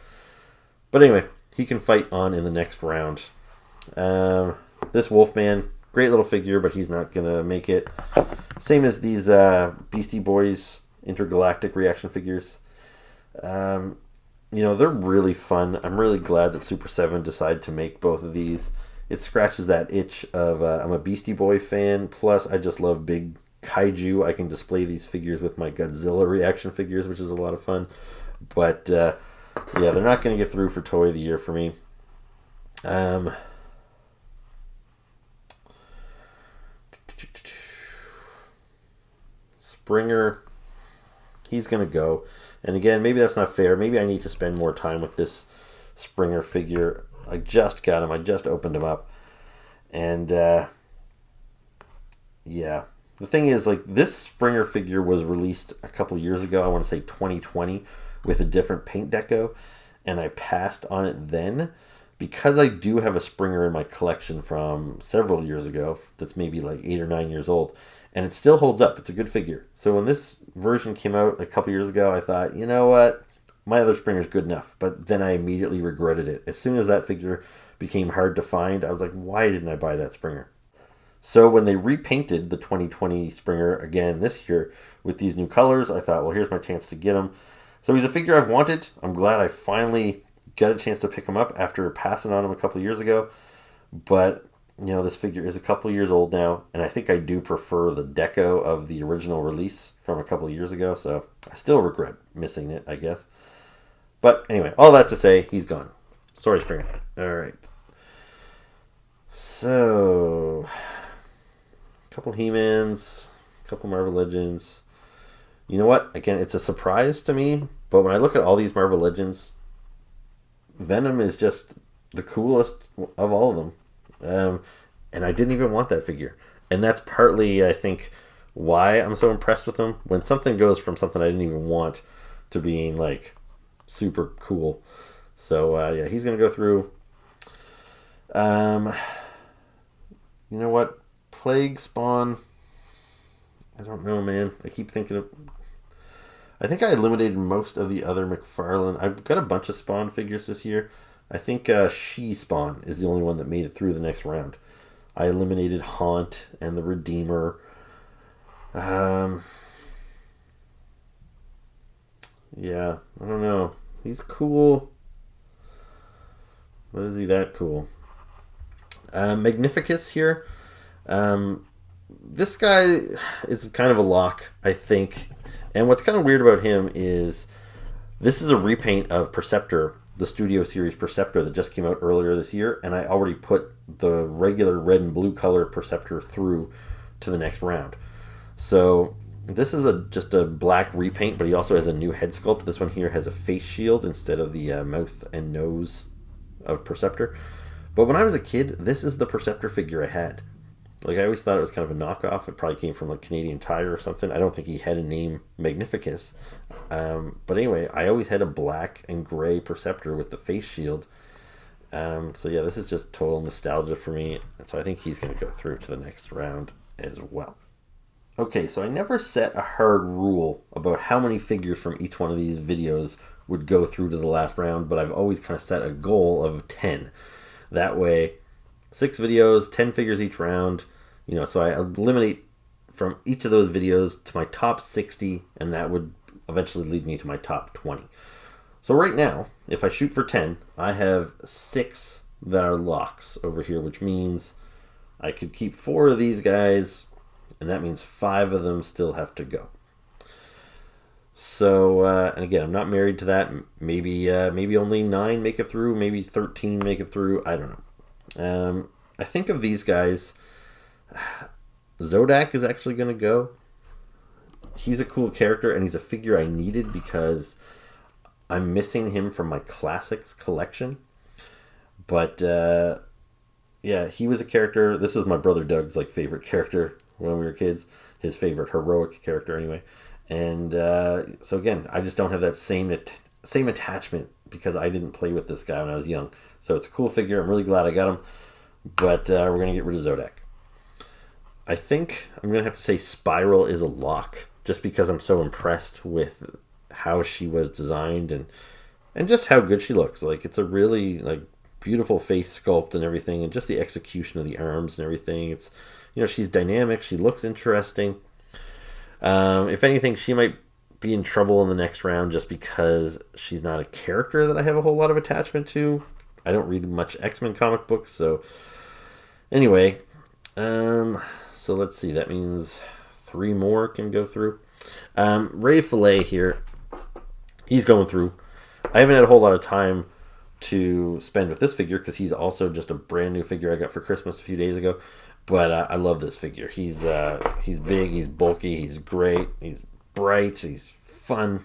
But anyway, he can fight on in the next round. This Wolfman, great little figure, but he's not going to make it. Same as these Beastie Boys intergalactic reaction figures. They're really fun. I'm really glad that Super 7 decided to make both of these. It scratches that itch of I'm a Beastie Boy fan, plus I just love big kaiju. I can display these figures with my Godzilla reaction figures, which is a lot of fun. But they're not going to get through for Toy of the Year for me. Springer, he's going to go. And again, maybe that's not fair. Maybe I need to spend more time with this Springer figure. I just got him. I just opened him up. And, the thing is, like, this Springer figure was released a couple years ago. I want to say 2020 with a different paint deco. And I passed on it then because I do have a Springer in my collection from several years ago that's maybe like 8 or 9 years old. And it still holds up. It's a good figure. So when this version came out a couple years ago, I thought, you know what? My other Springer's good enough. But then I immediately regretted it. As soon as that figure became hard to find, I was like, why didn't I buy that Springer? So when they repainted the 2020 Springer again this year with these new colors, I thought, well, here's my chance to get him. So he's a figure I've wanted. I'm glad I finally got a chance to pick him up after passing on him a couple years ago. But this figure is a couple years old now, and I think I do prefer the deco of the original release from a couple of years ago, so I still regret missing it, I guess. But anyway, all that to say, he's gone. Sorry, Springer. All right. So, a couple He-Mans, a couple Marvel Legends. You know what? Again, it's a surprise to me, but when I look at all these Marvel Legends, Venom is just the coolest of all of them. And I didn't even want that figure. And that's partly, I think, why I'm so impressed with him. When something goes from something I didn't even want to being, like, super cool. So, he's going to go through. You know what? Plague Spawn. I don't know, man. I keep thinking of... I think I eliminated most of the other McFarland. I've got a bunch of Spawn figures this year. I think She-Spawn is the only one that made it through the next round. I eliminated Haunt and the Redeemer. I don't know. He's cool. But is he that cool? Magnificus here. This guy is kind of a lock, I think. And what's kind of weird about him is this is a repaint of Perceptor, the Studio Series Perceptor that just came out earlier this year, and I already put the regular red and blue color Perceptor through to the next round. So this is just a black repaint, but he also has a new head sculpt. This one here has a face shield instead of the mouth and nose of Perceptor. But when I was a kid, this is the Perceptor figure I had. Like, I always thought it was kind of a knockoff. It probably came from like Canadian Tire or something. I don't think he had a name Magnificus. But anyway, I always had a black and gray Perceptor with the face shield. This is just total nostalgia for me. And so I think he's going to go through to the next round as well. Okay, so I never set a hard rule about how many figures from each one of these videos would go through to the last round, but I've always kind of set a goal of 10. That way, 6 videos, 10 figures each round. So I eliminate from each of those videos to my top 60, and that would eventually lead me to my top 20. So right now, if I shoot for 10, I have 6 that are locks over here, which means I could keep 4 of these guys, and that means 5 of them still have to go. So, and again, I'm not married to that. Maybe only 9 make it through. Maybe 13 make it through. I don't know. I think of these guys, Zodak is actually going to go. He's a cool character, and he's a figure I needed because I'm missing him from my classics collection. But yeah, he was a character. This was my brother Doug's favorite character when we were kids. His favorite heroic character, anyway. And so again, I just don't have that same attachment because I didn't play with this guy when I was young. So it's a cool figure. I'm really glad I got him. But we're gonna get rid of Zodak. I think I'm gonna have to say Spiral is a lock, just because I'm so impressed with how she was designed and just how good she looks. It's a really beautiful face sculpt and everything, and just the execution of the arms and everything. It's she's dynamic. She looks interesting. If anything, she might be in trouble in the next round just because she's not a character that I have a whole lot of attachment to. I don't read much X-Men comic books, so anyway. So let's see. That means 3 more can go through. Ray Fillet here. He's going through. I haven't had a whole lot of time to spend with this figure because he's also just a brand new figure I got for Christmas a few days ago. But I love this figure. He's big, he's bulky, he's great, he's bright, he's fun.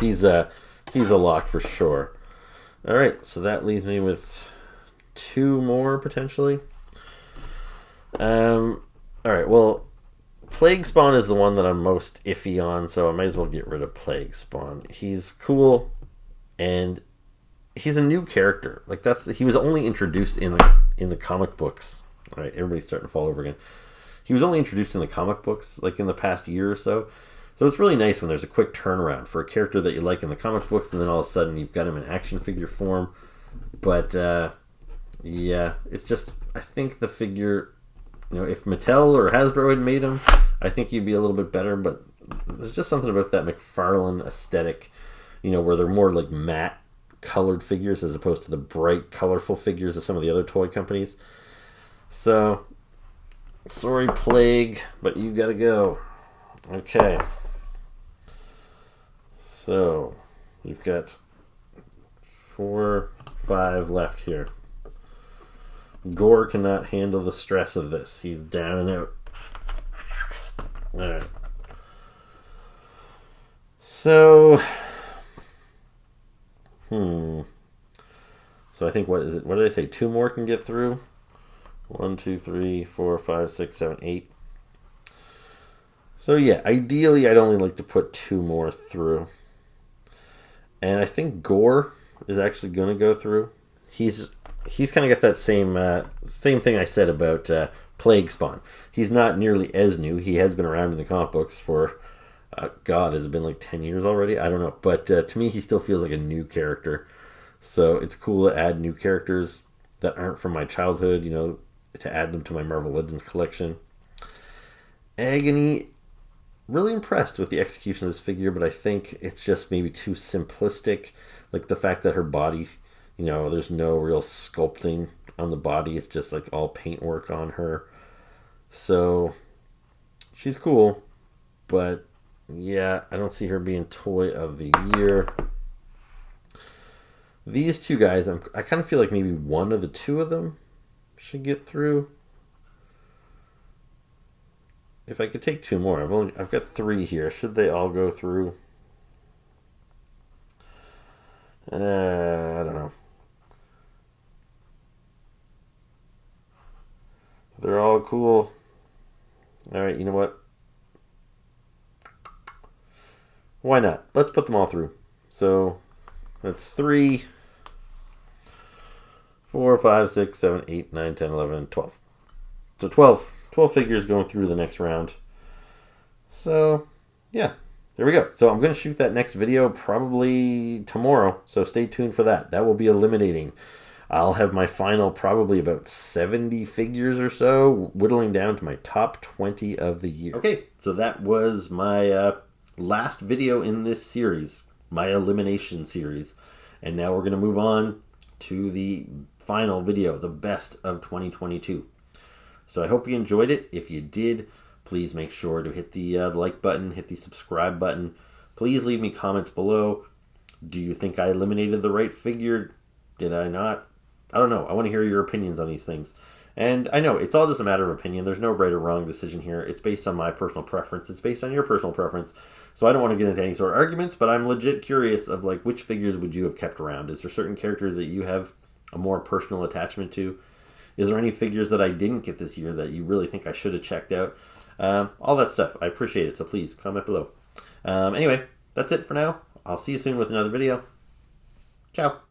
He's a lock for sure. All right, so that leaves me with 2 more potentially. All right, well, Plague Spawn is the one that I'm most iffy on, so I might as well get rid of Plague Spawn. He's cool, and he's a new character. He was only introduced in the comic books. All right, everybody's starting to fall over again. He was only introduced in the comic books, in the past year or so. So it's really nice when there's a quick turnaround for a character that you like in the comic books, and then all of a sudden you've got him in action figure form. But, yeah, it's just, I think the figure, if Mattel or Hasbro had made him, I think he'd be a little bit better. But there's just something about that McFarland aesthetic, where they're more matte colored figures as opposed to the bright, colorful figures of some of the other toy companies. So, sorry, Plague, but you gotta go. Okay. So, we've got 4, 5 left here. Gore cannot handle the stress of this. He's down and out. Alright. So, So I think, what is it? What did I say? 2 more can get through? 1, 2, 3, 4, 5, 6, 7, 8. So yeah, ideally I'd only like to put 2 more through. And I think Gore is actually going to go through. He's kind of got that same thing I said about Plague Spawn. He's not nearly as new. He has been around in the comic books for, God, has it been 10 years already? I don't know. But to me, he still feels like a new character. So it's cool to add new characters that aren't from my childhood, to add them to my Marvel Legends collection. Agony, really impressed with the execution of this figure, but I think it's just maybe too simplistic. The fact that her body, there's no real sculpting on the body. It's just all paintwork on her. So she's cool, but yeah, I don't see her being Toy of the Year. These 2 guys, I kind of feel like maybe one of the 2 of them should get through. If I could take 2 more, I've got 3 here. Should they all go through? I don't know. They're all cool. All right, you know what? Why not? Let's put them all through. So that's 3, 4, 5, 6, 7, 8, 9, 10, 11, 12. So 12 figures going through the next round. So, yeah, there we go. So I'm going to shoot that next video probably tomorrow. So stay tuned for that. That will be eliminating. I'll have my final probably about 70 figures or so, whittling down to my top 20 of the year. Okay, so that was my last video in this series, my elimination series. And now we're going to move on to the final video, the best of 2022. So I hope you enjoyed it. If you did, please make sure to hit the like button, hit the subscribe button. Please leave me comments below. Do you think I eliminated the right figure? Did I not? I don't know. I want to hear your opinions on these things. And I know it's all just a matter of opinion. There's no right or wrong decision here. It's based on my personal preference. It's based on your personal preference. So I don't want to get into any sort of arguments, but I'm legit curious of like which figures would you have kept around? Is there certain characters that you have a more personal attachment to? Is there any figures that I didn't get this year that you really think I should have checked out? All that stuff. I appreciate it. So please comment below. Anyway, that's it for now. I'll see you soon with another video. Ciao.